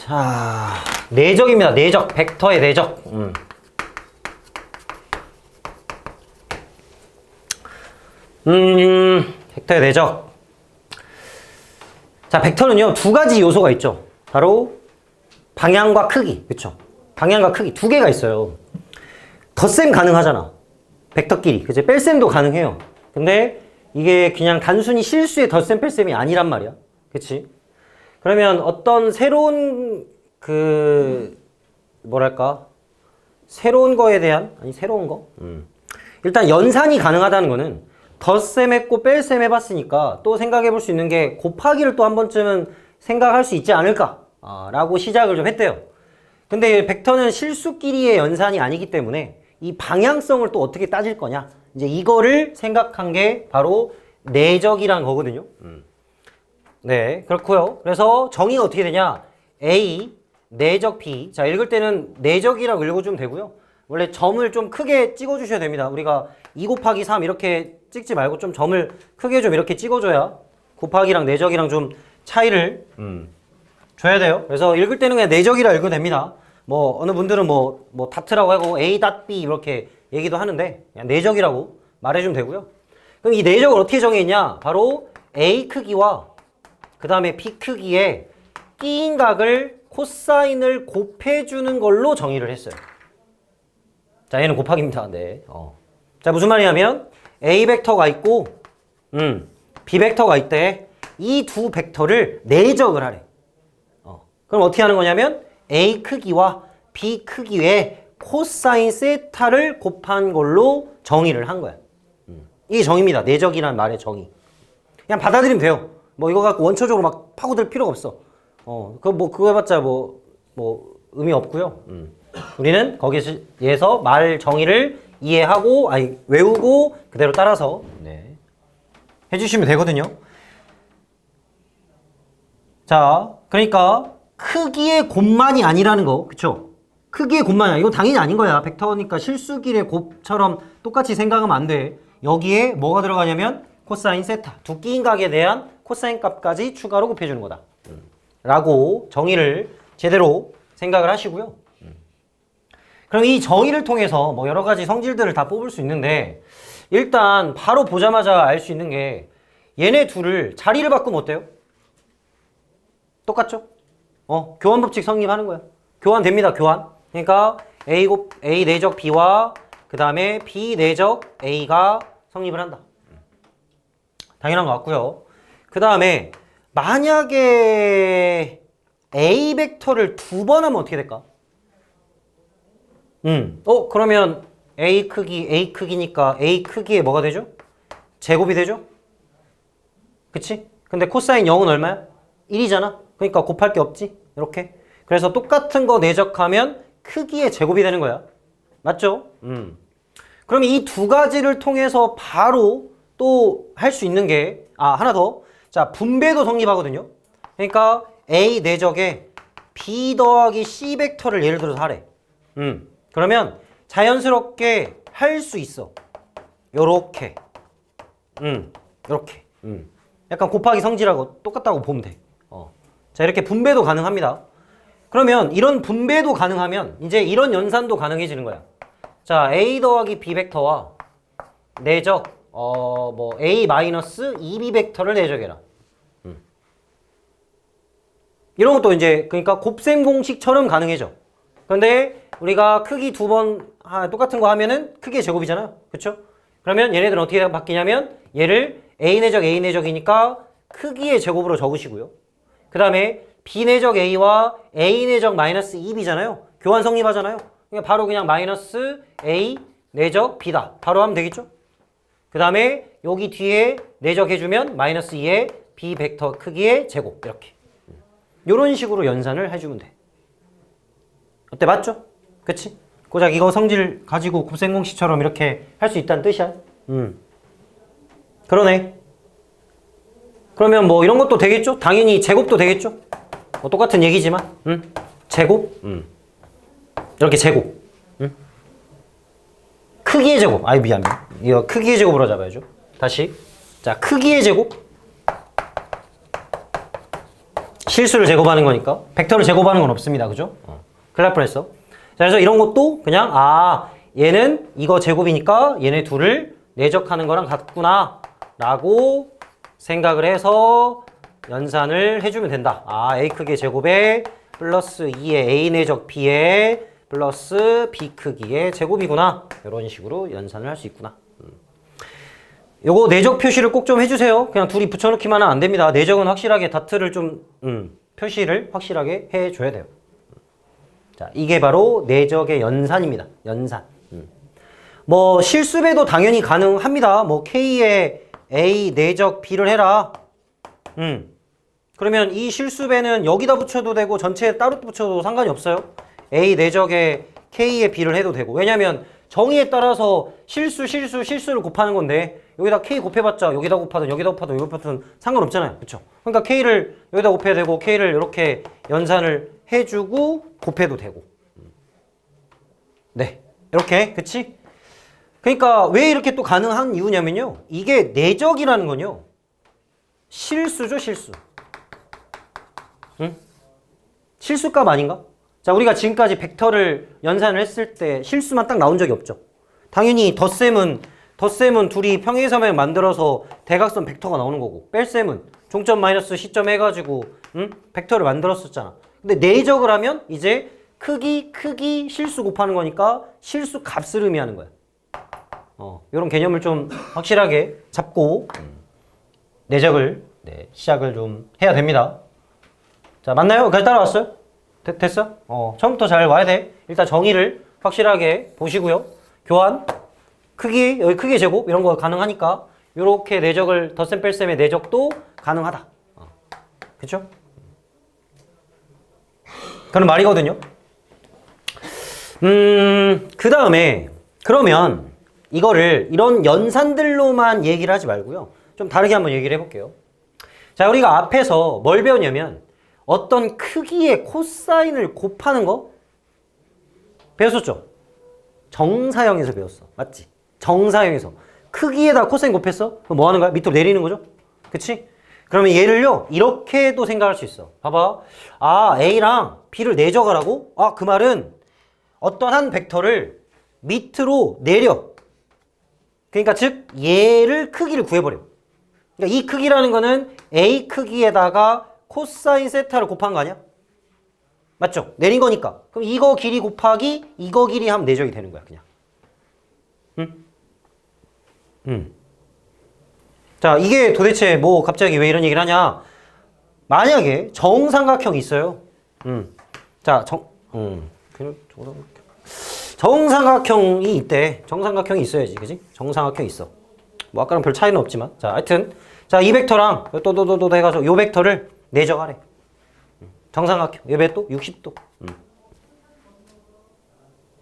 자, 내적입니다. 내적. 벡터의 내적. 벡터의 내적. 자, 벡터는요, 두 가지 요소가 있죠. 바로 방향과 크기. 그쵸? 방향과 크기 두 개가 있어요. 덧셈 가능하잖아. 벡터끼리. 그치? 뺄셈도 가능해요. 근데 이게 그냥 단순히 실수의 덧셈 뺄셈이 아니란 말이야. 그치? 그러면 어떤 새로운 뭐랄까? 새로운 거에 대한, 아니, 새로운 거? 일단 연산이 가능하다는 거는 덧셈 했고 뺄셈 해봤으니까 또 생각해 볼 수 있는 게 곱하기를 또 한 번쯤은 생각할 수 있지 않을까? 라고 시작을 좀 했대요. 근데 벡터는 실수끼리의 연산이 아니기 때문에 이 방향성을 또 어떻게 따질 거냐? 이제 이거를 생각한 게 바로 내적이란 거거든요. 네, 그렇고요. 그래서 정의가 어떻게 되냐? A, 내적 B. 자, 읽을 때는 내적이라고 읽어주면 되고요. 원래 점을 좀 크게 찍어주셔야 됩니다. 우리가 2 곱하기 3 이렇게 찍지 말고 좀 점을 크게 좀 이렇게 찍어줘야 곱하기랑 내적이랑 좀 차이를 줘야 돼요. 그래서 읽을 때는 그냥 내적이라 읽으면 됩니다. 뭐 어느 분들은 뭐 다트라고 하고 A.B 이렇게 얘기도 하는데 그냥 내적이라고 말해주면 되고요. 그럼 이 내적을 어떻게 정했냐? 바로 A 크기와 그 다음에 B 크기에 끼인 각을 코사인을 곱해주는 걸로 정의를 했어요. 자, 얘는 곱하기입니다. 네. 자, 무슨 말이냐면 A 벡터가 있고 B 벡터가 있대. 이 두 벡터를 내적을 하래. 그럼 어떻게 하는 거냐면 A 크기와 B 크기에 코사인 세타를 곱한 걸로 정의를 한 거야. 이게 정의입니다. 내적이라는 말의 정의. 그냥 받아들이면 돼요. 뭐 이거 갖고 원초적으로 막 파고들 필요가 없어. 그거 해봤자 뭐 의미 없고요. 우리는 거기에서 말 정의를 이해하고, 아니, 외우고, 그대로 따라서, 네, 해주시면 되거든요. 자, 그러니까, 크기의 곱만이 아니라는 거, 그쵸? 크기의 곱만이 아니야. 이건 당연히 아닌 거야. 벡터니까 실수길의 곱처럼 똑같이 생각하면 안 돼. 여기에 뭐가 들어가냐면, 코사인 세타. 두 끼인 각에 대한 코사인 값까지 추가로 곱해주는 거다. 라고 정의를 제대로 생각을 하시고요. 그럼 이 정의를 통해서 뭐 여러 가지 성질들을 다 뽑을 수 있는데, 일단 바로 보자마자 알 수 있는 게 얘네 둘을 자리를 바꾸면 어때요? 똑같죠? 교환 법칙 성립하는 거야. 교환됩니다. 교환. 그러니까 A 내적 B와 그 다음에 B 내적 A가 성립을 한다. 당연한 것 같고요. 그 다음에 만약에 A 벡터를 두 번 하면 어떻게 될까? 그러면 A 크기니까 A 크기에 뭐가 되죠? 제곱이 되죠? 그치? 근데 코사인 0은 얼마야? 1이잖아? 그러니까 곱할 게 없지? 이렇게. 그래서 똑같은 거 내적하면 크기의 제곱이 되는 거야. 맞죠? 그럼 이 두 가지를 통해서 바로 또 할 수 있는 게, 하나 더. 자, 분배도 성립하거든요. 그러니까 A 내적에 B 더하기 C 벡터를 예를 들어서 하래. 그러면 자연스럽게 할 수 있어. 요렇게. 요렇게. 약간 곱하기 성질하고 똑같다고 보면 돼. 자, 이렇게 분배도 가능합니다. 그러면 이런 분배도 가능하면 이제 이런 연산도 가능해지는 거야. 자, A 더하기 B 벡터와 내적, A 마이너스 2B 벡터를 내적해라. 이런 것도 이제, 그러니까 곱셈 공식처럼 가능해져. 그런데 우리가 크기 두 번 똑같은 거 하면은 크기의 제곱이잖아요. 그쵸? 그러면 얘네들은 어떻게 바뀌냐면 얘를 A 내적이니까 크기의 제곱으로 적으시고요. 그 다음에 B 내적 A와 A 내적 마이너스 2B잖아요. 교환 성립하잖아요. 그러니까 바로 그냥 마이너스 A 내적 B다. 바로 하면 되겠죠? 그 다음에 여기 뒤에 내적해주면 마이너스 2의 B 벡터 크기의 제곱. 이렇게. 이런 식으로 연산을 해주면 돼. 어때? 맞죠? 그치? 고작 이거 성질 가지고 곱셈 공식처럼 이렇게 할 수 있다는 뜻이야. 그러네. 그러면 뭐 이런 것도 되겠죠? 당연히 제곱도 되겠죠? 뭐 똑같은 얘기지만, 제곱, 이렇게 제곱, 크기의 제곱, 미안해. 이거 크기의 제곱으로 잡아야죠. 다시, 자, 크기의 제곱, 실수를 제곱하는 거니까. 벡터를 제곱하는 건 없습니다. 그죠? 큰일 날 뻔했어. 자, 그래서 이런 것도 그냥 얘는 이거 제곱이니까 얘네 둘을 내적하는 거랑 같구나 라고 생각을 해서 연산을 해주면 된다. A 크기 제곱에 플러스 2의 A 내적 B에 플러스 B 크기의 제곱이구나. 이런 식으로 연산을 할 수 있구나. 요거 내적 표시를 꼭 좀 해주세요. 그냥 둘이 붙여넣기만 하면 안 됩니다. 내적은 확실하게 다트를 좀 표시를 확실하게 해줘야 돼요. 자, 이게 바로 내적의 연산입니다. 연산. 뭐 실수배도 당연히 가능합니다. 뭐 K에 A 내적 B를 해라. 그러면 이 실수배는 여기다 붙여도 되고 전체에 따로 붙여도 상관이 없어요. A 내적에 K에 B를 해도 되고. 왜냐면 정의에 따라서 실수를 곱하는 건데 여기다 K 곱해봤자 여기다 곱하든 여기다 곱하든 여기다 곱하든 상관없잖아요. 그쵸? 그러니까 K를 여기다 곱해야 되고 K를 이렇게 연산을 해주고 곱해도 되고. 네. 이렇게. 그치? 그러니까 왜 이렇게 또 가능한 이유냐면요. 이게 내적이라는 건요. 실수죠, 실수. 응? 실수값 아닌가? 자, 우리가 지금까지 벡터를 연산을 했을 때 실수만 딱 나온 적이 없죠. 당연히 덧셈은 둘이 평행이삼각 만들어서 대각선 벡터가 나오는 거고, 뺄셈은 종점 마이너스 시점 해가지고 벡터를 만들었었잖아. 근데 내적을 하면 이제 크기 실수 곱하는 거니까 실수 값을 의미하는 거야. 이런 개념을 좀 확실하게 잡고 내적을 시작을 좀 해야 됩니다. 자, 맞나요? 여기까지 따라왔어요? 됐어? 처음부터 잘 와야 돼. 일단 정의를 확실하게 보시고요. 교환, 크기, 여기 크기 제곱 이런 거 가능하니까 이렇게 내적을 덧셈 뺄셈의 내적도 가능하다. 그쵸? 그런 말이거든요. 그 다음에 그러면 이거를 이런 연산들로만 얘기를 하지 말고요. 좀 다르게 한번 얘기를 해볼게요. 자, 우리가 앞에서 뭘 배웠냐면 어떤 크기의 코사인을 곱하는 거 배웠었죠? 정사형에서 배웠어. 맞지? 정사형에서 크기에다 코사인 곱했어? 그럼 뭐 하는 거야? 밑으로 내리는 거죠? 그치? 그러면 얘를요 이렇게도 생각할 수 있어. 봐봐. A랑 B를 내적하라고? 그 말은 어떤 한 벡터를 밑으로 내려. 그러니까 즉 얘를 크기를 구해버려. 그러니까 이 크기라는 거는 A 크기에다가 코사인 세타를 곱한 거 아니야? 맞죠? 내린 거니까. 그럼 이거 길이 곱하기 이거 길이 하면 내적이 되는 거야, 그냥. 자, 이게 도대체 뭐 갑자기 왜 이런 얘기를 하냐? 만약에 정삼각형이 있어요. 자, 정삼각형이 있대. 정삼각형이 있어야지, 그지? 정삼각형이 있어. 뭐 아까랑 별 차이는 없지만. 자, 하여튼 자, 이 벡터랑 또 해가지고 요 벡터를 내적하래. 정삼각형. 얘 또 60도.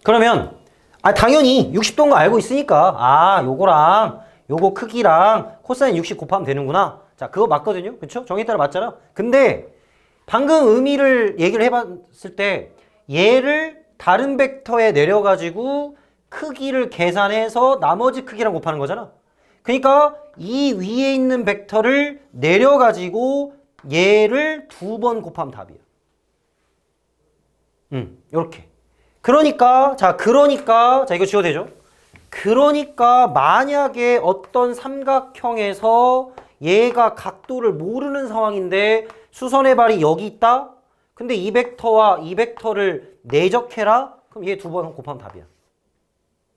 그러면 당연히 60도인 거 알고 있으니까 요거랑 요거 크기랑 코사인 60 곱하면 되는구나. 자, 그거 맞거든요. 그쵸? 정의 따라 맞잖아. 근데 방금 의미를 얘기를 해봤을 때 얘를 다른 벡터에 내려가지고 크기를 계산해서 나머지 크기랑 곱하는 거잖아. 그러니까 이 위에 있는 벡터를 내려가지고 얘를 2번 곱하면 답이야. 요렇게. 그러니까 자 이거 지워도 되죠? 그러니까 만약에 어떤 삼각형에서 얘가 각도를 모르는 상황인데 수선의 발이 여기 있다? 근데 이 벡터와 이 벡터를 내적해라? 그럼 얘 2번 곱하면 답이야.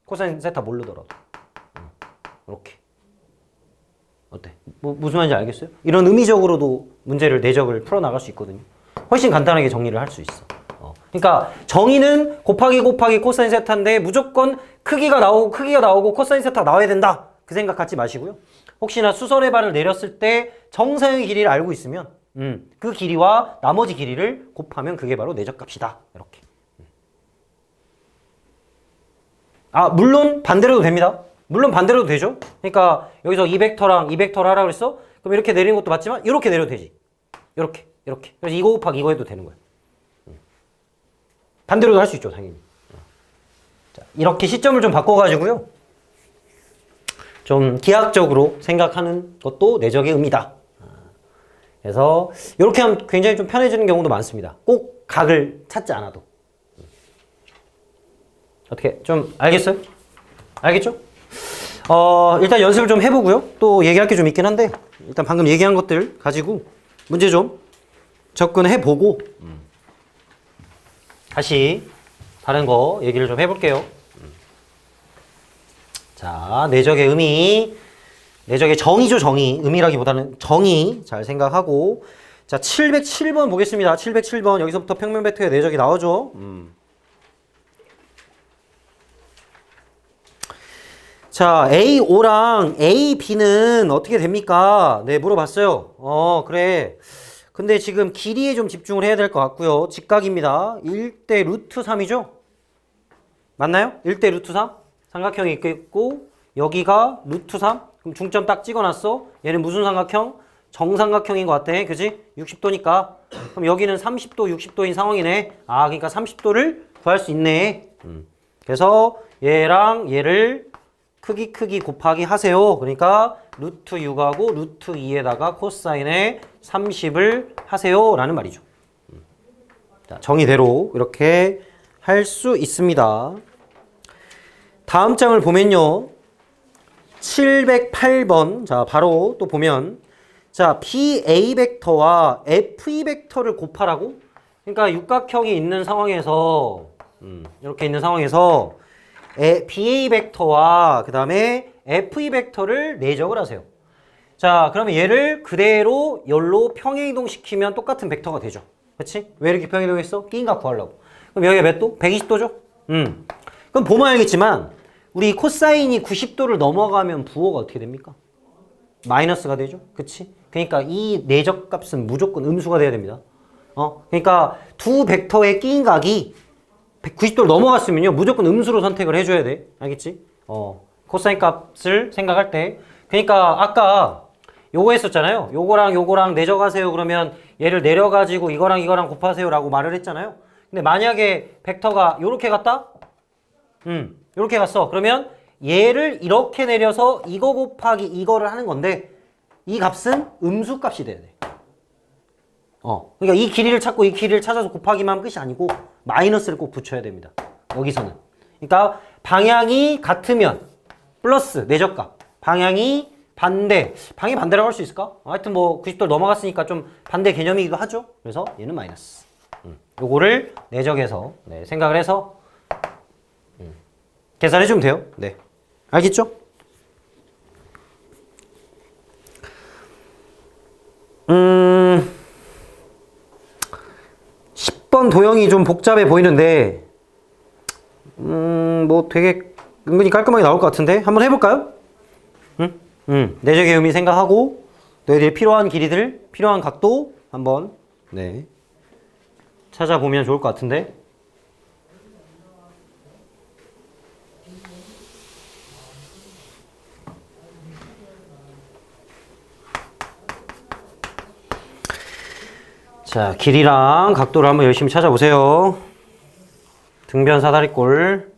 코사인 세타 모르더라도. 이렇게. 어때? 무슨 말인지 알겠어요? 이런 의미적으로도 문제를 내적을 풀어나갈 수 있거든요. 훨씬 간단하게 정리를 할 수 있어. 그러니까 정의는 곱하기 코사인 세타인데 무조건 크기가 나오고 코사인 세타가 나와야 된다. 그 생각 갖지 마시고요. 혹시나 수선의 발을 내렸을 때 정사형의 길이를 알고 있으면 그 길이와 나머지 길이를 곱하면 그게 바로 내적값이다. 이렇게. 물론 반대로도 됩니다. 물론 반대로도 되죠. 그러니까 여기서 이 벡터랑 이 벡터를 하라고 그랬어? 그럼 이렇게 내리는 것도 맞지만 이렇게 내려도 되지. 이렇게. 그래서 이거 곱하기 이거 해도 되는 거야. 반대로도 할 수 있죠, 당연히. 자, 이렇게 시점을 좀 바꿔가지고요. 좀 기하학적으로 생각하는 것도 내적의 의미다. 그래서 이렇게 하면 굉장히 좀 편해지는 경우도 많습니다. 꼭 각을 찾지 않아도. 어떻게 좀 알겠어요? 알겠죠? 일단 연습을 좀 해보고요. 또 얘기할 게 좀 있긴 한데 일단 방금 얘기한 것들 가지고 문제 좀 접근해보고 다시 다른 거 얘기를 좀 해볼게요. 자, 내적의 의미, 내적의 정의죠, 정의. 의미라기보다는 정의 잘 생각하고. 자, 707번 보겠습니다. 707번 여기서부터 평면 벡터의 내적이 나오죠. 자, AO랑 AB는 어떻게 됩니까? 네, 물어봤어요. 그래. 근데 지금 길이에 좀 집중을 해야 될 것 같고요. 직각입니다. 1대 루트 3이죠? 맞나요? 1대 루트 3? 삼각형이 있고 여기가 루트 3? 그럼 중점 딱 찍어놨어. 얘는 무슨 삼각형? 정삼각형인 것 같아. 그지? 60도니까. 그럼 여기는 30도, 60도인 상황이네. 아, 그러니까 30도를 구할 수 있네. 그래서 얘랑 얘를 크기 곱하기 하세요. 그러니까 루트 6하고 루트 2에다가 코사인에 30을 하세요. 라는 말이죠. 자, 정의대로 이렇게 할 수 있습니다. 다음 장을 보면요. 708번. 자, 바로 또 보면 자, BA 벡터와 FE 벡터를 곱하라고? 그러니까 육각형이 있는 상황에서 이렇게 있는 상황에서 BA 벡터와 그 다음에 FE 벡터를 내적을 하세요. 자, 그러면 얘를 그대로 열로 평행이동시키면 똑같은 벡터가 되죠. 그렇지? 왜 이렇게 평행이동했어? 끼인각 구하려고. 그럼 여기가 몇 도? 120도죠? 그럼 보면 알겠지만 우리 코사인이 90도를 넘어가면 부호가 어떻게 됩니까? 마이너스가 되죠? 그치? 그러니까 이 내적 값은 무조건 음수가 돼야 됩니다. 그러니까 두 벡터의 끼인각이 90도를 넘어갔으면요 무조건 음수로 선택을 해줘야 돼. 알겠지? 코사인 값을 생각할 때 그러니까 아까 요거 했었잖아요. 요거랑 내적하세요. 그러면 얘를 내려가지고 이거랑 곱하세요 라고 말을 했잖아요. 근데 만약에 벡터가 요렇게 갔다? 요렇게 갔어. 그러면 얘를 이렇게 내려서 이거 곱하기 이거를 하는 건데 이 값은 음수 값이 돼야 돼. 그러니까 이 길이를 찾고 이 길이를 찾아서 곱하기만 하면 끝이 아니고 마이너스를 꼭 붙여야 됩니다. 여기서는. 그러니까 방향이 같으면 플러스 내적값. 방향이 방향이 반대라고 할 수 있을까? 하여튼 뭐 90도를 넘어갔으니까 좀 반대 개념이기도 하죠. 그래서 얘는 마이너스. 요거를 내적에서 생각을 해서 계산해주면 돼요. 네. 알겠죠? 10번 도형이 좀 복잡해 보이는데 뭐 되게 은근히 깔끔하게 나올 것 같은데 한번 해볼까요? 내적의 의미 생각하고 너희들이 필요한 길이들, 필요한 각도 한번 찾아보면 좋을 것 같은데 자, 길이랑 각도를 한번 열심히 찾아보세요. 등변 사다리꼴.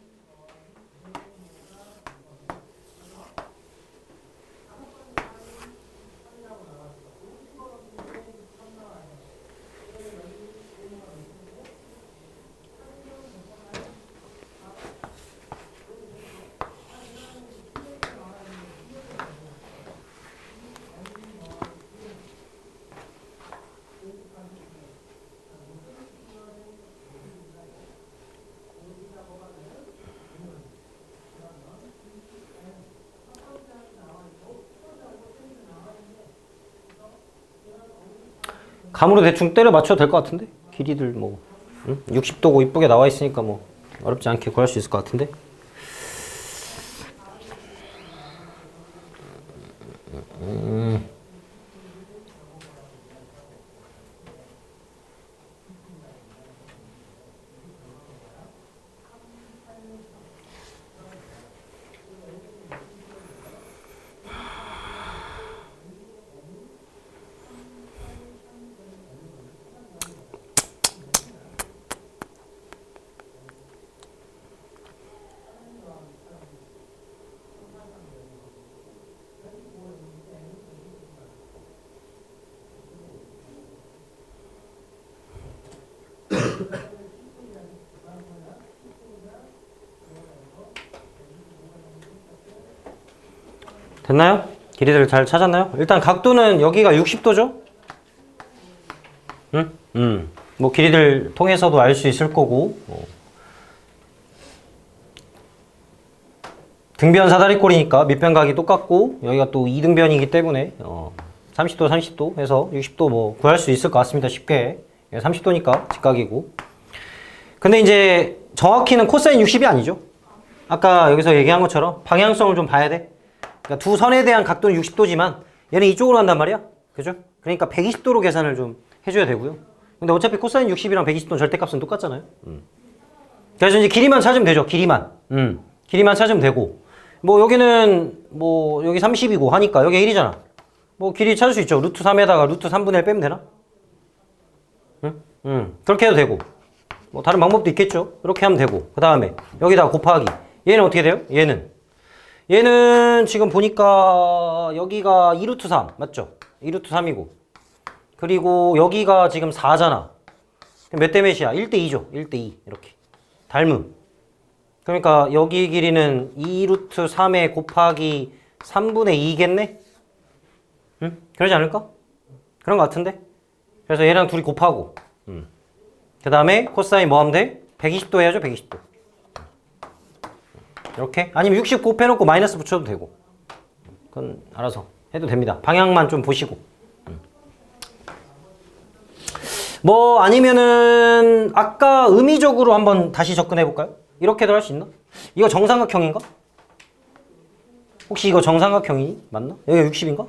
감으로 대충 때려 맞춰도 될 것 같은데? 길이들 뭐 60도고 이쁘게 나와 있으니까 뭐 어렵지 않게 구할 수 있을 것 같은데? 됐나요? 길이들 잘 찾았나요? 일단 각도는 여기가 60도죠? 응? 뭐 길이들 통해서도 알 수 있을 거고. 등변 사다리꼴이니까 밑변각이 똑같고 여기가 또 2등변이기 때문에 30도 30도 해서 60도 뭐 구할 수 있을 것 같습니다. 쉽게. 30도니까 직각이고. 근데 이제 정확히는 코사인 60이 아니죠. 아까 여기서 얘기한 것처럼 방향성을 좀 봐야 돼. 그러니까 두 선에 대한 각도는 60도지만 얘는 이쪽으로 한단 말이야. 그죠? 그러니까 120도로 계산을 좀 해줘야 되고요. 근데 어차피 코사인 60이랑 120도 절대값은 똑같잖아요. 그래서 이제 길이만 찾으면 되죠. 길이만. 길이만 찾으면 되고. 뭐 여기는 뭐 여기 30이고 하니까 여기 1이잖아. 뭐 길이 찾을 수 있죠. 루트 3에다가 루트 3분의 1 빼면 되나? 그렇게 해도 되고. 뭐 다른 방법도 있겠죠. 이렇게 하면 되고. 그 다음에 여기다가 곱하기. 얘는 어떻게 돼요? 얘는 지금 보니까 여기가 2루트 3 맞죠? 2루트 3이고 그리고 여기가 지금 4잖아. 몇 대 몇이야? 1대 2죠. 1대 2 이렇게 닮음. 그러니까 여기 길이는 2루트 3에 곱하기 3분의 2겠네? 응? 그러지 않을까? 그런 것 같은데? 그래서 얘랑 둘이 곱하고 그 다음에 코사인 뭐 하면 돼? 120도 해야죠. 120도 이렇게? 아니면 60 곱해놓고 마이너스 붙여도 되고 그건 알아서 해도 됩니다. 방향만 좀 보시고 뭐 아니면은 아까 의미적으로 한번 다시 접근해 볼까요? 이렇게도 할 수 있나? 이거 정삼각형인가? 혹시 이거 정삼각형이니? 맞나? 여기가 60인가?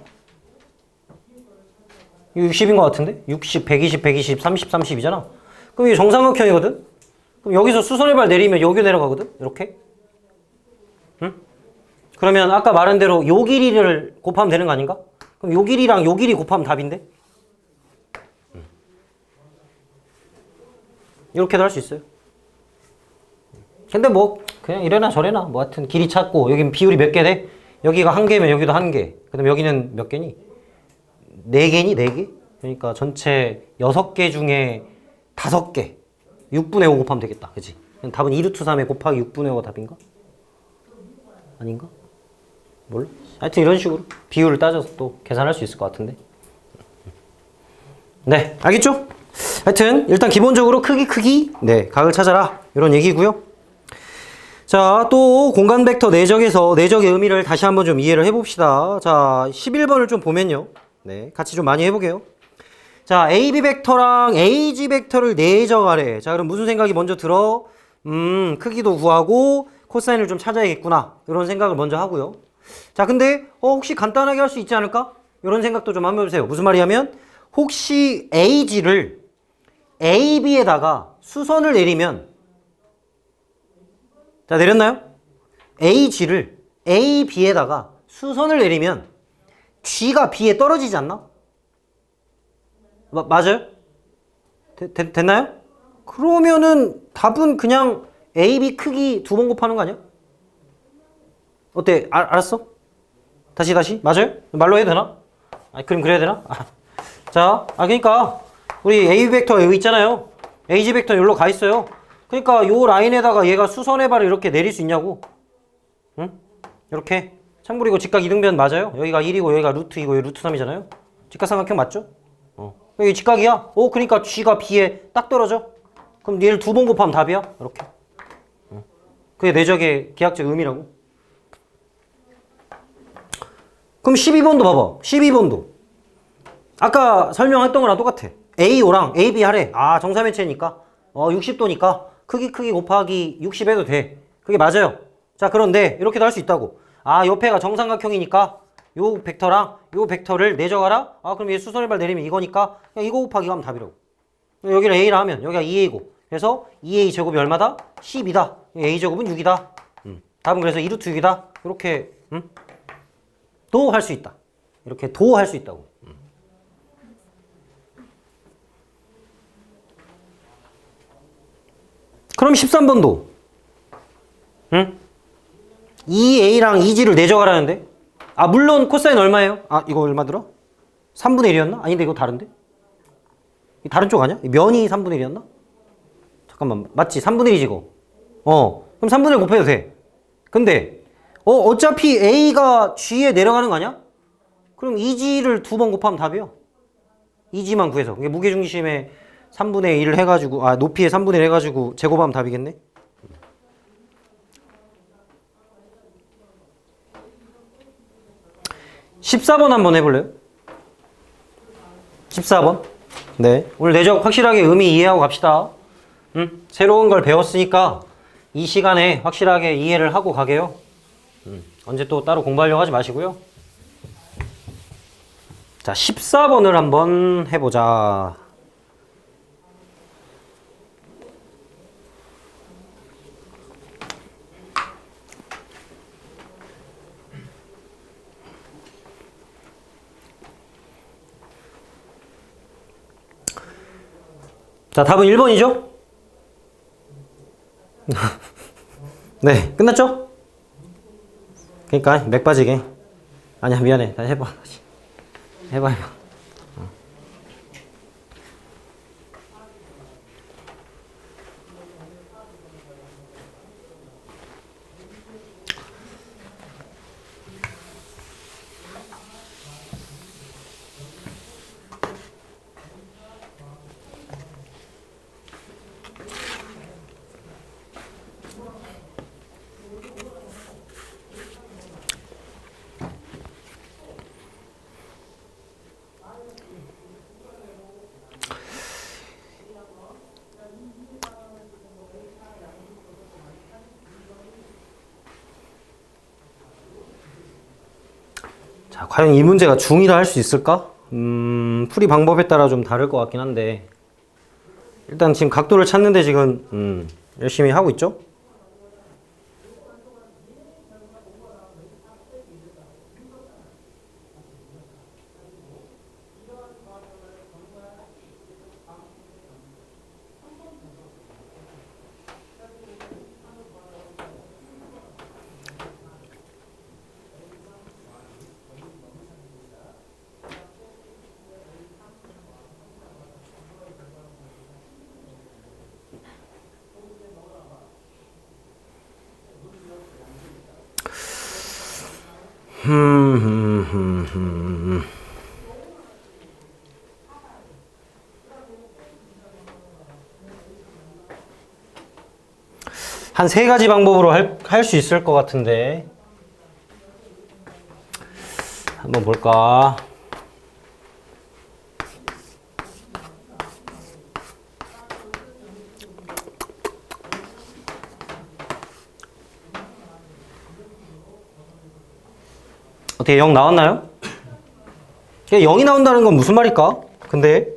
이거 60인 것 같은데? 60, 120, 120, 30, 30이잖아. 그럼 이게 정삼각형이거든? 그럼 여기서 수선의 발 내리면 여기 내려가거든? 이렇게? 응? 그러면 아까 말한 대로 요 길이를 곱하면 되는 거 아닌가? 그럼 요 길이랑 요 길이 곱하면 답인데? 이렇게도 할 수 있어요. 근데 뭐 그냥 이래나 저래나 뭐 하여튼 길이 찾고 여기 비율이 몇 개 돼? 여기가 한 개면 여기도 한 개. 그 다음에 여기는 몇 개니? 네 개니? 네 개? 그러니까 전체 6개 중에 5개. 6분의 5 곱하면 되겠다. 그치? 답은 2루트 3에 곱하기 6분의 5가 답인가? 아닌가? 몰라? 하여튼 이런 식으로 비율을 따져서 또 계산할 수 있을 것 같은데. 네, 알겠죠? 하여튼 일단 기본적으로 크기 네, 각을 찾아라 이런 얘기고요. 자, 또 공간 벡터 내적에서 내적의 의미를 다시 한번 좀 이해를 해봅시다. 자, 11번을 좀 보면요. 네, 같이 좀 많이 해보게요. 자, AB 벡터랑 AG 벡터를 내적하래. 자, 그럼 무슨 생각이 먼저 들어? 크기도 구하고 코사인을 좀 찾아야겠구나. 이런 생각을 먼저 하고요. 자, 근데 혹시 간단하게 할 수 있지 않을까? 이런 생각도 좀 한번 해보세요. 무슨 말이냐면 혹시 AG를 AB에다가 수선을 내리면 자, 내렸나요? AG를 AB에다가 수선을 내리면 G가 B에 떨어지지 않나? 맞아요? 됐나요? 그러면은 답은 그냥 AB 크기 2번 곱하는 거 아니야? 어때? 알았어? 다시? 맞아요? 말로 해도 되나? 그럼 그래야 되나? 자, 그러니까 우리 A 벡터 여기 있잖아요. AG 벡터 여기로 가 있어요. 그러니까 요 라인에다가 얘가 수선의 발을 이렇게 내릴 수 있냐고. 응? 이렇게. 참고로 이거 직각 이등변 맞아요? 여기가 1이고 여기가 루트 2고 여기 루트 3이잖아요. 직각삼각형 맞죠? 여기 직각이야. 그러니까 G가 B에 딱 떨어져. 그럼 얘를 2번 곱하면 답이야. 이렇게. 그게 내적의 기하학적 의미라고. 그럼 12번도 봐봐. 12번도. 아까 설명했던 거랑 똑같아. AO랑 AB 하래. 정사면체니까. 60도니까 크기 곱하기 60 해도 돼. 그게 맞아요. 자, 그런데 이렇게도 할 수 있다고. 옆에가 정삼각형이니까 요 벡터랑 요 벡터를 내적하라. 그럼 얘 수선의 발 내리면 이거니까 그냥 이거 곱하기 하면 답이라고. 여기를 A라 하면 여기가 2A고. 그래서 2A 제곱이 얼마다? 10이다. A 제곱은 6이다. 답은 그래서 2루트 6이다. 이렇게 도 할 수 있다. 이렇게 도 할 수 있다고. 그럼 13번도 2A랑 2G를 내적하라는데 물론 코사인 얼마예요? 이거 얼마 들어? 3분의 1이었나? 아닌데 이거 다른데? 다른 쪽 아니야? 면이 3분의 1이었나? 잠깐만, 맞지? 3분의 1이지, 이거. 그럼 3분의 1 곱해도 돼. 근데, 어차피 A가 G에 내려가는 거 아니야? 그럼 2G를 2번 곱하면 답이요. 2G만 구해서. 이게 무게중심에 3분의 1을 해가지고, 높이에 3분의 1 해가지고 제곱하면 답이겠네? 14번 한번 해볼래요? 14번. 네. 오늘 내적 확실하게 의미 이해하고 갑시다. 새로운 걸 배웠으니까 이 시간에 확실하게 이해를 하고 가게요. 언제 또 따로 공부하려고 하지 마시고요. 자, 14번을 한번 해보자. 자, 답은 1번이죠? 네, 끝났죠? 그러니까 맥 빠지게. 아니야, 미안해. 다시 해봐. 다시. 해봐. 자, 과연 이 문제가 중2라 할 수 있을까? 풀이 방법에 따라 좀 다를 것 같긴 한데, 일단 지금 각도를 찾는데 지금 열심히 하고 있죠? 한 3가지 방법으로 할 수 있을 것 같은데, 한번 볼까? 어떻게 0 나왔나요? 0이 나온다는 건 무슨 말일까? 근데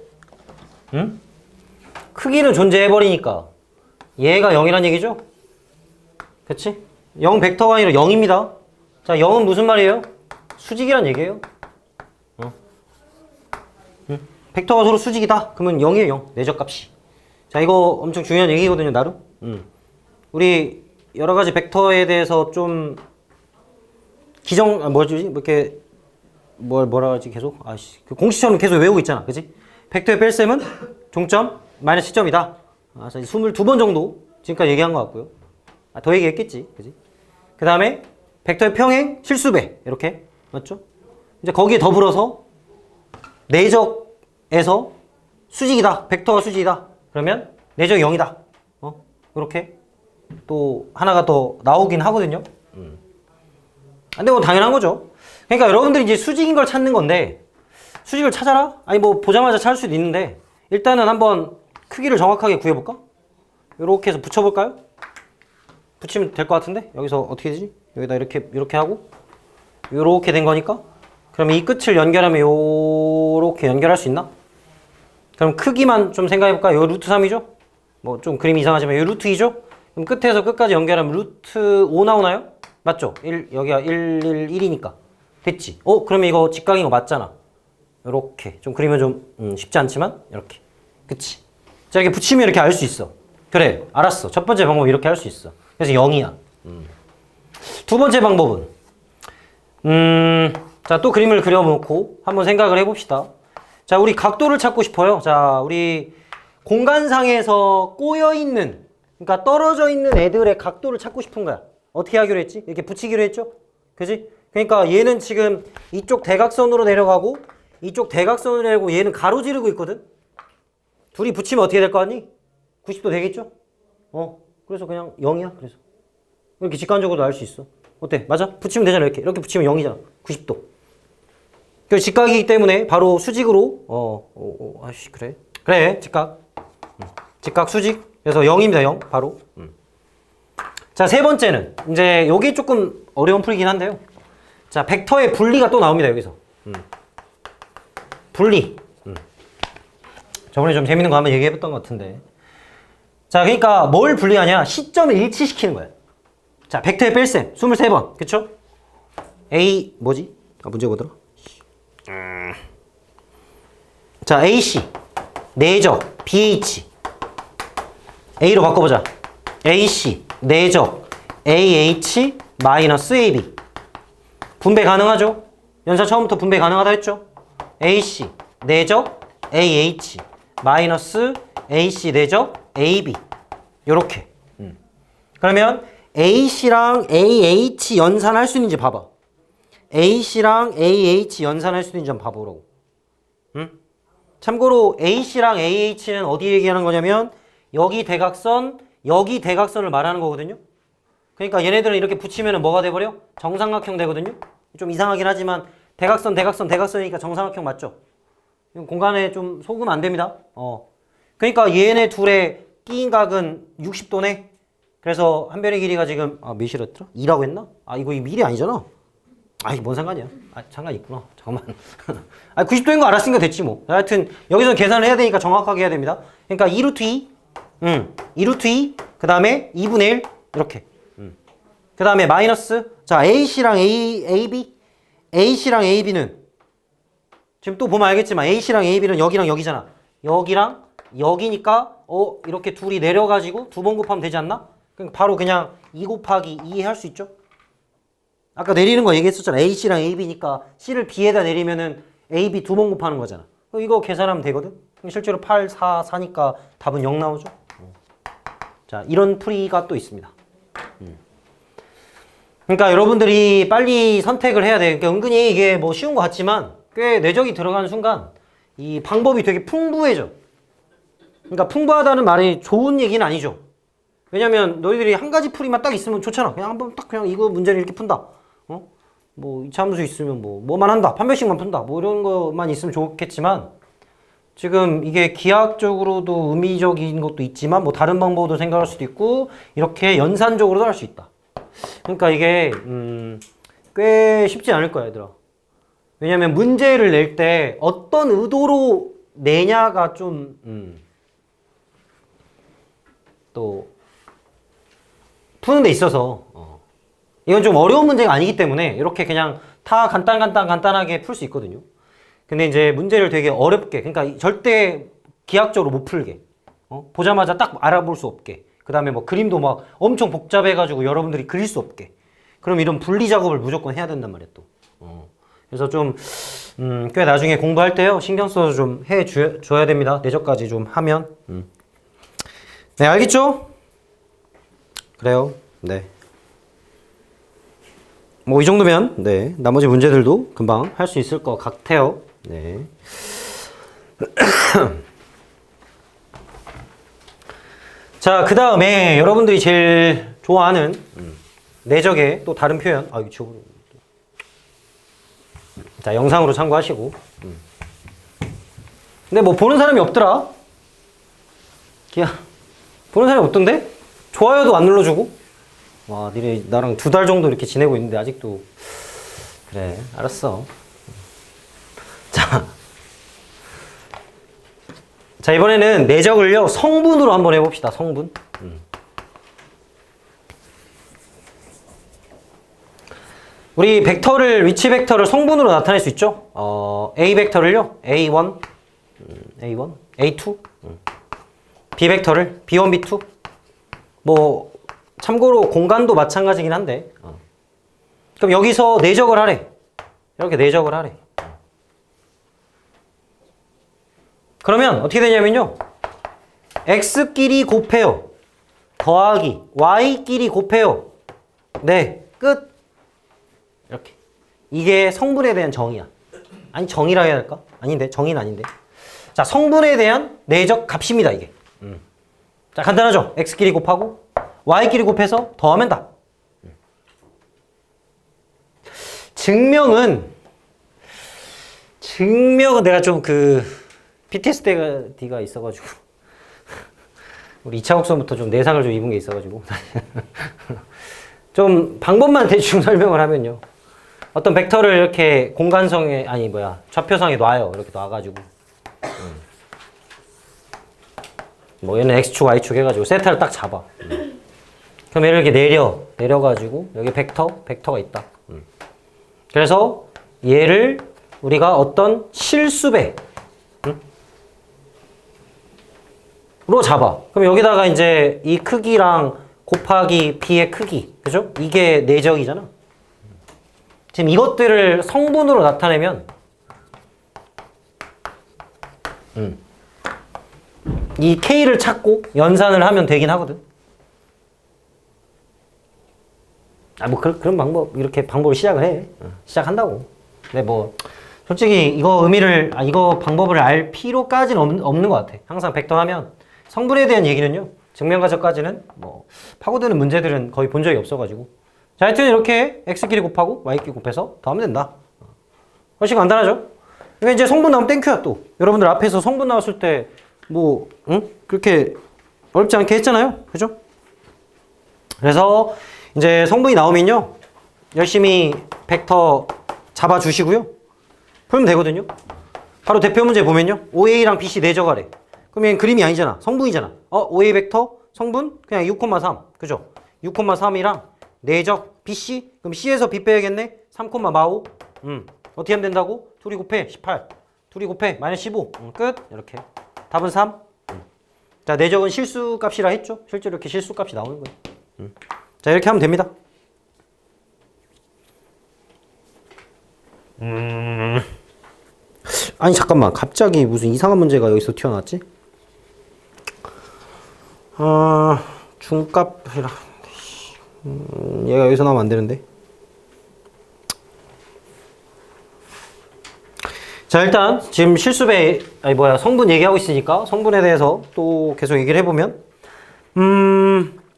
크기는 존재해버리니까 얘가 0이란 얘기죠? 그치? 0 벡터가 아니라 0입니다. 자, 0은 무슨 말이에요? 수직이란 얘기예요. 벡터가 서로 수직이다. 그러면 0이에요, 0. 내적값이. 자, 이거 엄청 중요한 얘기거든요, 나름. 우리 여러 가지 벡터에 대해서 좀 뭐지? 이렇게 뭐라 하지 계속? 그 공식처럼 계속 외우고 있잖아. 그치? 벡터의 뺄셈은 종점 마이너스 시점이다. 22번 정도 지금까지 얘기한 것 같고요. 더 얘기했겠지. 그지? 그 다음에 벡터의 평행 실수배. 이렇게. 맞죠? 이제 거기에 더불어서 내적에서 수직이다. 벡터가 수직이다. 그러면 내적 0이다. 이렇게 또 하나가 더 나오긴 하거든요. 근데 뭐 당연한 거죠. 그러니까 여러분들이 이제 수직인 걸 찾는 건데, 수직을 찾아라? 아니 뭐 보자마자 찾을 수도 있는데, 일단은 한번 크기를 정확하게 구해볼까? 이렇게 해서 붙여볼까요? 붙이면 될 것 같은데? 여기서 어떻게 되지? 여기다 이렇게 하고 이렇게 된 거니까, 그러면 이 끝을 연결하면 요렇게 연결할 수 있나? 그럼 크기만 좀 생각해볼까? 요 루트 3이죠? 뭐 좀 그림이 이상하지만 요 루트 2죠? 그럼 끝에서 끝까지 연결하면 루트 5 나오나요? 맞죠? 여기가 1이니까 됐지? 그러면 이거 직각인 거 맞잖아. 요렇게 좀 그리면 좀 쉽지 않지만 이렇게. 그치? 자, 이렇게 붙이면 이렇게 알 수 있어. 그래, 알았어. 첫 번째 방법 이렇게 할 수 있어. 그래서 0이야. 두 번째 방법은 자, 또 그림을 그려놓고 한번 생각을 해봅시다. 자, 우리 각도를 찾고 싶어요. 자, 우리 공간상에서 꼬여있는, 그러니까 떨어져 있는 애들의 각도를 찾고 싶은 거야. 어떻게 하기로 했지? 이렇게 붙이기로 했죠? 그지? 그러니까 얘는 지금 이쪽 대각선으로 내려가고 이쪽 대각선으로 내려가고 얘는 가로지르고 있거든? 둘이 붙이면 어떻게 될 거 같니? 90도 되겠죠? 그래서 그냥 0이야. 그래서 이렇게 직관적으로도 알 수 있어. 어때? 맞아? 붙이면 되잖아. 이렇게 붙이면 0이잖아. 90도. 그 직각이기 때문에 바로 수직으로 아씨 그래 직각. 직각 수직. 그래서 0입니다. 0 바로. 자, 세 번째는 이제 요게 조금 어려운 풀이긴 한데요. 자, 벡터의 분리가 또 나옵니다. 여기서. 분리. 저번에 좀 재밌는 거 한번 얘기해봤던 것 같은데. 자, 그러니까 뭘 분리하냐? 시점을 일치시키는 거야. 자, 벡터의 뺄셈 23번. 그쵸? A 뭐지? 문제 뭐더라? 자, AC 내적 BH A로 바꿔보자. AC 내적 AH 마이너스 AB 분배 가능하죠? 연사 처음부터 분배 가능하다 했죠? AC 내적 AH 마이너스 AC 내적 AB 요렇게. 그러면 AC랑 AH 연산할 수 있는지 봐봐. AC랑 AH 연산할 수 있는지 한번 봐보라고. 참고로 AC랑 AH는 어디 얘기하는 거냐면 여기 대각선을 말하는 거거든요. 그러니까 얘네들은 이렇게 붙이면 뭐가 돼버려? 정삼각형 되거든요. 좀 이상하긴 하지만 대각선이니까 정삼각형 맞죠? 공간에 좀 속으면 안 됩니다. 그러니까 얘네 둘의 끼인 각은 60도네. 그래서 한 변의 길이가 지금 몇이랬더라? 2라고 했나? 이거 미리 아니잖아. 이게 뭔 상관이야? 상관 있구나. 잠깐만. 90도인 거 알았으니까 됐지 뭐. 하여튼 여기서 계산을 해야 되니까 정확하게 해야 됩니다. 그러니까 2루트 2, 2루트 2, 그 다음에 2분의 1 이렇게. 그 다음에 마이너스. 자, AC랑 AC랑 AB는 지금 또 보면 알겠지만 AC랑 AB는 여기랑 여기잖아. 여기랑 여기니까 이렇게 둘이 내려가지고 두 번 곱하면 되지 않나? 그러니까 바로 그냥 2 곱하기 2 할 수 있죠? 아까 내리는 거 얘기했었잖아. AC랑 AB니까 C를 B에다 내리면은 AB 두 번 곱하는 거잖아. 이거 계산하면 되거든? 실제로 8, 4, 4니까 답은 0 나오죠? 자, 이런 풀이가 또 있습니다. 그러니까 여러분들이 빨리 선택을 해야 돼. 그러니까 은근히 이게 뭐 쉬운 것 같지만 꽤 내적이 들어가는 순간 이 방법이 되게 풍부해져. 그러니까 풍부하다는 말이 좋은 얘기는 아니죠. 왜냐면 너희들이 한 가지 풀이만 딱 있으면 좋잖아. 그냥 한번 딱 그냥 이거 문제를 이렇게 푼다. 뭐 이차함수 있으면 뭐만 한다. 판별식만 푼다. 뭐 이런 것만 있으면 좋겠지만 지금 이게 기하학적으로도 의미적인 것도 있지만 뭐 다른 방법도 생각할 수도 있고 이렇게 연산적으로도 할 수 있다. 그러니까 이게 꽤 쉽지 않을 거야, 얘들아. 왜냐면 문제를 낼 때 어떤 의도로 내냐가 좀 또 푸는 데 있어서 이건 좀 어려운 문제가 아니기 때문에 이렇게 그냥 다 간단하게 풀 수 있거든요. 근데 이제 문제를 되게 어렵게, 그러니까 절대 기하학적으로 못 풀게, 보자마자 딱 알아볼 수 없게, 그 다음에 뭐 그림도 막 엄청 복잡해가지고 여러분들이 그릴 수 없게, 그럼 이런 분리 작업을 무조건 해야 된단 말이야 또. 그래서 좀 꽤 나중에 공부할 때요 신경 써서 좀 해줘야 됩니다. 내적까지 좀 하면. 네, 알겠죠? 그래요. 네. 뭐 이 정도면 네 나머지 문제들도 금방 할 수 있을 것 같아요. 네. 자, 그 다음에 여러분들이 제일 좋아하는 내적의 또 다른 표현. 이거 지워버려. 자, 영상으로 참고하시고. 근데 뭐 보는 사람이 없더라. 보는 사람이 없던데? 좋아요도 안 눌러주고. 와, 니네 나랑 2달 정도 이렇게 지내고 있는데 아직도. 그래, 알았어. 자, 이번에는 내적을요 성분으로 한번 해봅시다. 성분. 우리 벡터를, 위치 벡터를 성분으로 나타낼 수 있죠. A 벡터를요 A1, A1, A2, B 벡터를 B1, B2. 뭐 참고로 공간도 마찬가지긴 한데 그럼 여기서 내적을 하래. 이렇게 내적을 하래. 그러면 어떻게 되냐면요, x끼리 곱해요. 더하기 y끼리 곱해요. 네, 끝. 이렇게. 이게 성분에 대한 정의야. 아니, 정의라 해야 할까? 아닌데, 정의는 아닌데. 자, 성분에 대한 내적 값입니다, 이게. 자, 간단하죠? x끼리 곱하고 y끼리 곱해서 더하면 다. 증명은 내가 좀 PTSD가 있어가지고 우리 2차 곡선부터 좀 내상을 좀 입은 게 있어가지고 좀 방법만 대충 설명을 하면요. 어떤 벡터를 이렇게 공간성에 좌표상에 놔요. 이렇게 놔가지고 뭐 얘는 x축 y축 해가지고 세타를 딱 잡아. 그럼 얘를 이렇게 내려가지고 여기 벡터가 있다. 그래서 얘를 우리가 어떤 실수배 로 잡아. 그럼 여기다가 이제 이 크기랑 곱하기 b의 크기, 그죠? 이게 내적이잖아. 지금 이것들을 성분으로 나타내면 이 k를 찾고 연산을 하면 되긴 하거든. 뭐 그런 방법, 이렇게 방법을 시작을 해. 시작한다고. 근데 뭐 솔직히 이거 방법을 알 필요까지는 없는 것 같아. 항상 벡터 하면 성분에 대한 얘기는요, 증명가적까지는 뭐 파고드는 문제들은 거의 본 적이 없어가지고. 자, 하여튼 이렇게 x끼리 곱하고 y끼리 곱해서 더하면 된다. 훨씬 간단하죠? 그러니까 이제 성분 나오면 땡큐야 또. 여러분들 앞에서 성분 나왔을 때 뭐 그렇게 어렵지 않게 했잖아요, 그죠? 그래서 이제 성분이 나오면요, 열심히 벡터 잡아주시고요, 풀면 되거든요. 바로 대표 문제 보면요, OA랑 BC 내적하래. 그럼 얘는 그림이 아니잖아, 성분이잖아. OA 벡터 성분 그냥 6,3, 그죠? 6,3이랑 내적 BC, 그럼 C에서 B 빼야겠네. 3,45. 어떻게 하면 된다고? 둘이 곱해 18, 둘이 곱해 마이너스 15. 끝. 이렇게 답은 3. 자, 내적은 실수값이라 했죠. 실제로 이렇게 실수값이 나오는 거예요. 자, 이렇게 하면 됩니다. 아니 잠깐만, 갑자기 무슨 이상한 문제가 여기서 튀어나왔지? 중값이라 얘가 여기서 나오면 안 되는데. 자, 일단 지금 성분 얘기하고 있으니까 성분에 대해서 또 계속 얘기를 해보면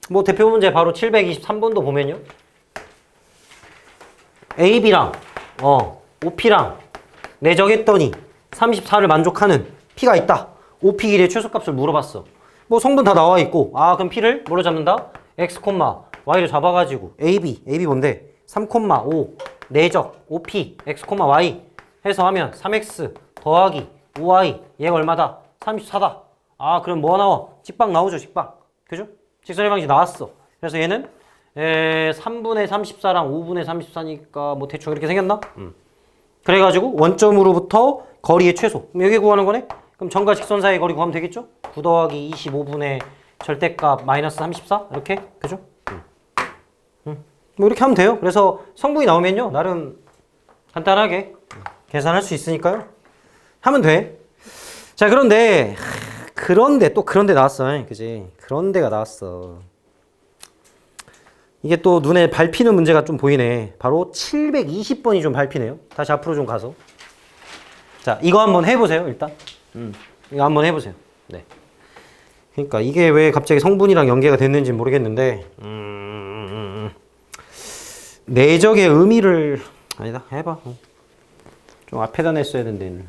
뭐 대표 문제 바로 723번도 보면요, AB랑 OP랑 내적했더니 34를 만족하는 P가 있다. OP 길이의 최소값을 물어봤어. 뭐 성분 다 나와 있고, 그럼 P를 뭐로 잡는다? X, Y를 잡아가지고 AB 뭔데? 3,5 내적 OP X, Y 해서 하면 3X 더하기 5Y, 얘가 얼마다? 34다. 그럼 뭐가 나와? 직방 나오죠, 직방. 그죠? 직선의 방식 나왔어. 그래서 얘는 3분의 34랑 5분의 34니까 뭐 대충 이렇게 생겼나? 그래가지고 원점으로부터 거리의 최소. 그럼 여기 구하는 거네? 그럼 점과 직선 사이의 거리 구하면 되겠죠? 9 더하기 25분의 절대값 마이너스 34? 이렇게? 그죠? 뭐 이렇게 하면 돼요. 그래서 성분이 나오면요, 나름 간단하게 계산할 수 있으니까요, 하면 돼. 자, 그런데 또 그런데 나왔어. 그지? 그런 데가 나왔어. 이게 또 눈에 밟히는 문제가 좀 보이네. 바로 720번이 좀 밟히네요. 다시 앞으로 좀 가서. 자, 이거 한번 해보세요, 일단. 이거 한번 해보세요. 네. 그러니까 이게 왜 갑자기 성분이랑 연계가 됐는지 모르겠는데, 내적의 의미를, 아니다, 해봐. 좀 앞에다 냈어야 된대.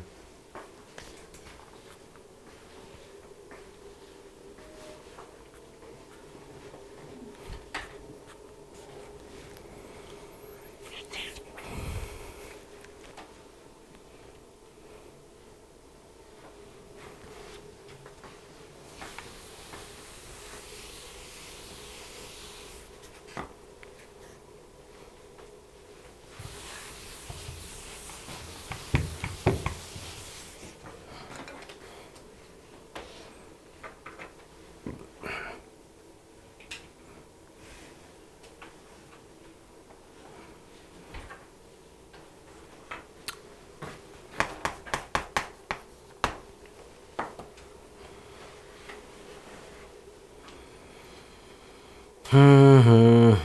응?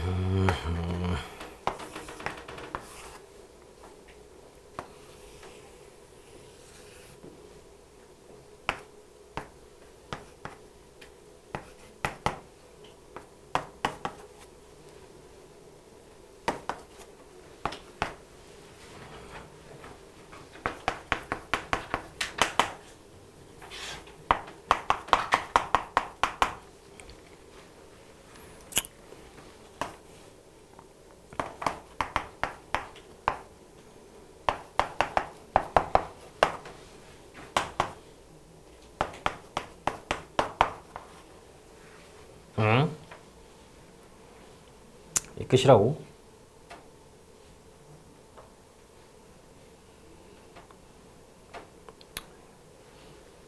이 끝이라고?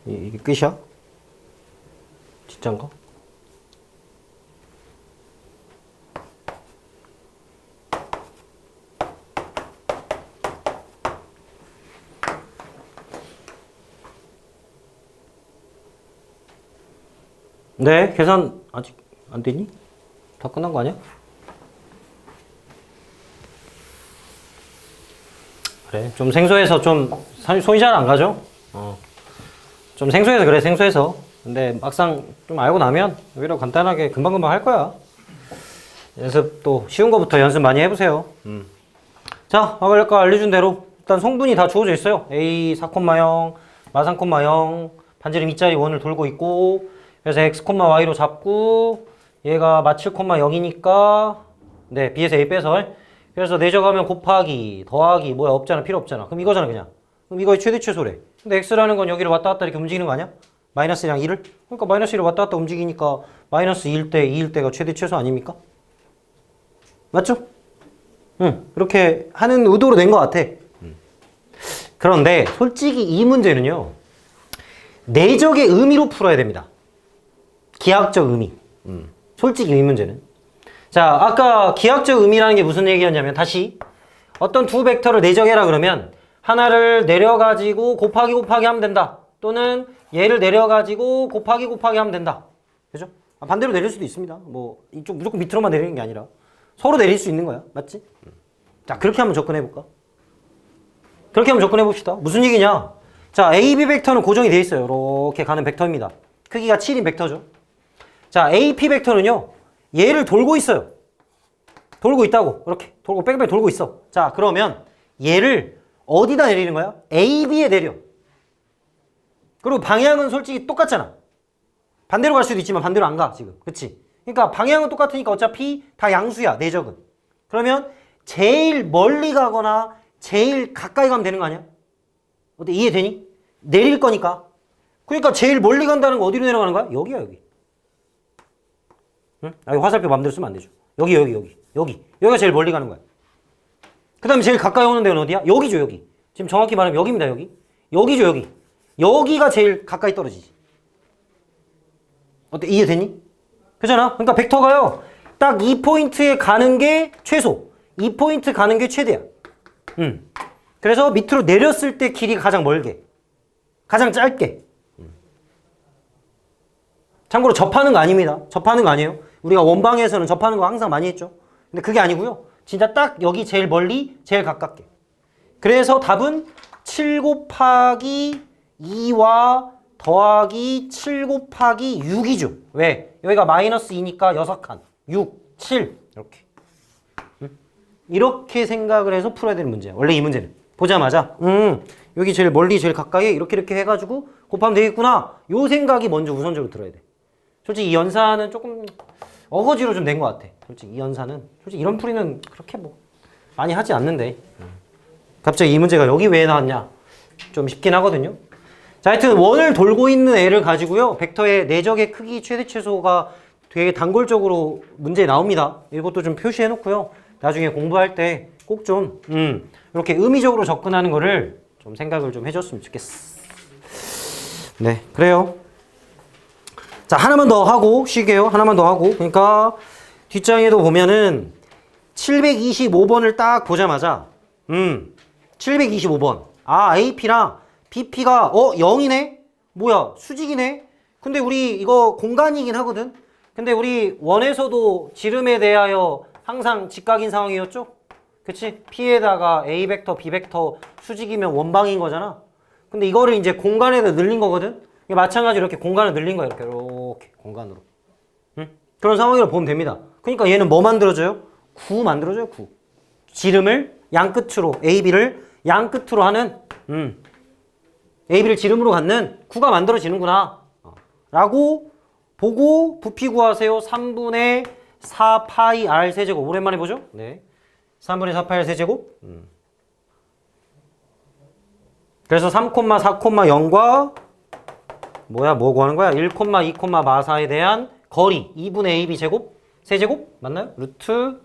이게 끝이야? 진짠가? 네, 계산 아직 안 되니? 다 끝난 거 아니야? 그래, 좀 생소해서 좀 손이 잘 안 가죠? 좀 생소해서 그래, 생소해서. 근데 막상 좀 알고 나면 오히려 간단하게 금방금방 할 거야. 연습 또 쉬운 거부터 연습 많이 해보세요. 자, 아까 알려준 대로 일단 성분이 다 주어져 있어요. A 4,0, 마 3,0, 반지름 2짜리 원을 돌고 있고, 그래서 x, y로 잡고 얘가 마 7,0이니까 네, b에서 a 빼서 그래서 내적하면 곱하기 더하기 뭐야 없잖아, 필요 없잖아. 그럼 이거잖아 그냥. 그럼 이거의 최대 최소래. 근데 x라는 건 여기를 왔다 갔다 이렇게 움직이는 거 아니야? 마이너스랑 2를? 그러니까 마이너스 1을 왔다 갔다 움직이니까 마이너스 1일 때 2일 때가 최대 최소 아닙니까? 맞죠? 응, 이렇게 하는 의도로 낸 것 같아. 그런데 솔직히 이 문제는요, 내적의 의미로 풀어야 됩니다. 기하학적 의미. 솔직히 이 문제는. 자, 아까 기하학적 의미라는 게 무슨 얘기였냐면, 다시 어떤 두 벡터를 내적해라 그러면 하나를 내려가지고 곱하기 곱하기 하면 된다. 또는 얘를 내려가지고 곱하기 곱하기 하면 된다. 그죠? 반대로 내릴 수도 있습니다. 뭐 이쪽 무조건 밑으로만 내리는 게 아니라 서로 내릴 수 있는 거야. 맞지? 자, 그렇게 한번 접근해볼까? 그렇게 한번 접근해봅시다. 무슨 얘기냐? 자, AB 벡터는 고정이 되어 있어요. 이렇게 가는 벡터입니다. 크기가 7인 벡터죠. 자, AP 벡터는요, 얘를 돌고 있어요. 돌고 있다고. 이렇게 돌고 뺑뺑 돌고 있어. 자, 그러면 얘를 어디다 내리는 거야? AB에 내려. 그리고 방향은 솔직히 똑같잖아. 반대로 갈 수도 있지만 반대로 안 가, 지금. 그치? 그러니까 방향은 똑같으니까 어차피 다 양수야, 내적은. 그러면 제일 멀리 가거나 제일 가까이 가면 되는 거 아니야? 어때? 이해되니? 내릴 거니까. 그러니까 제일 멀리 간다는 거 어디로 내려가는 거야? 여기야, 여기. 응? 아, 화살표 맘대로 쓰면 안 되죠. 여기가 제일 멀리 가는 거야. 그 다음에 제일 가까이 오는 데는 어디야? 여기죠, 여기. 지금 정확히 말하면 여기입니다, 여기. 여기죠, 여기. 여기가 제일 가까이 떨어지지. 어때? 이해되니? 그잖아? 그러니까 벡터가요, 딱 이 포인트에 가는 게 최소, 이 포인트 가는 게 최대야. 그래서 밑으로 내렸을 때 길이가 가장 멀게, 가장 짧게. 참고로 접하는 거 아닙니다. 접하는 거 아니에요. 우리가 원방에서는 접하는 거 항상 많이 했죠. 근데 그게 아니고요. 진짜 딱 여기 제일 멀리, 제일 가깝게. 그래서 답은 7 곱하기 2와 더하기 7 곱하기 6이죠. 왜? 여기가 마이너스 2니까 6칸. 6, 7 이렇게. 이렇게 생각을 해서 풀어야 되는 문제야. 원래 이 문제는. 보자마자 여기 제일 멀리 제일 가까이 이렇게 해가지고 곱하면 되겠구나. 요 생각이 먼저 우선적으로 들어야 돼. 솔직히 이 연산은 조금 어거지로 좀 된 것 같아. 솔직히 이 연산은 솔직히 이런 풀이는 그렇게 뭐 많이 하지 않는데 갑자기 이 문제가 여기 왜 나왔냐 좀 쉽긴 하거든요. 자, 하여튼 원을 돌고 있는 애를 가지고요, 벡터의 내적의 크기 최대 최소가 되게 단골적으로 문제에 나옵니다. 이것도 좀 표시해 놓고요, 나중에 공부할 때 꼭 좀 이렇게 의미적으로 접근하는 거를 좀 생각을 좀 해줬으면 좋겠어. 네, 그래요. 자, 하나만 더 하고 쉬게요. 하나만 더 하고. 그러니까 뒷장에도 보면은 725번을 딱 보자마자 725번. 아, AP랑 BP가 0이네? 뭐야, 수직이네? 근데 우리 이거 공간이긴 하거든? 근데 우리 원에서도 지름에 대하여 항상 직각인 상황이었죠? 그치? P에다가 A 벡터, B 벡터 수직이면 원방인 거잖아. 근데 이거를 이제 공간에다 늘린 거거든? 이게 마찬가지로 이렇게 공간을 늘린 거야. 이렇게 공간으로. 응? 그런 상황이라고 보면 됩니다. 그러니까 얘는 뭐 만들어져요? 구 만들어져요, 구. 지름을 양끝으로, AB를 양끝으로 하는, AB를 지름으로 갖는 구가 만들어지는구나. 라고 보고 부피 구하세요. 3분의 4 파이 R 세제곱. 오랜만에 보죠? 네. 3분의 4 파이 R 세제곱. 그래서 3,4,0과 뭐 구하는 거야? 1, 2, 마사에 대한 거리 2분의 AB 제곱? 세제곱? 맞나요? 루트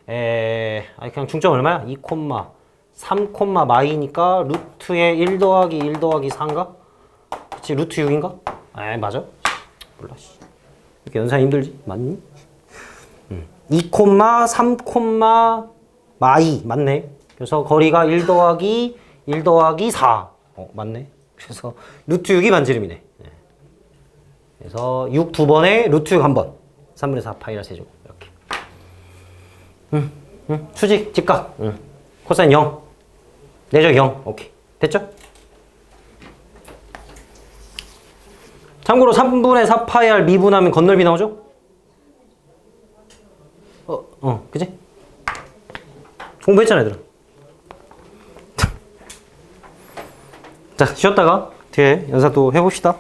그냥 중점 얼마야? 2, 3, 마이니까 루트에 1 더하기 1 더하기 4인가? 그치 루트 6인가? 맞아? 몰라 씨. 이렇게 연산이 힘들지? 맞니? 2, 3, 마이 맞네. 그래서 거리가 1 더하기 1 더하기 4 맞네. 그래서 루트 6이 반지름이네. 그래서 6 두 번에 루트 6 한 번. 3분의 4 파이라 세제곱 이렇게. 수직 직각. 코사인 0. 내적 0. 오케이. 됐죠? 참고로 3분의 4 파이 R 미분하면 건널비 나오죠? 그지? 공부했잖아, 얘들아. 자, 쉬었다가 뒤에 연사 또 해봅시다.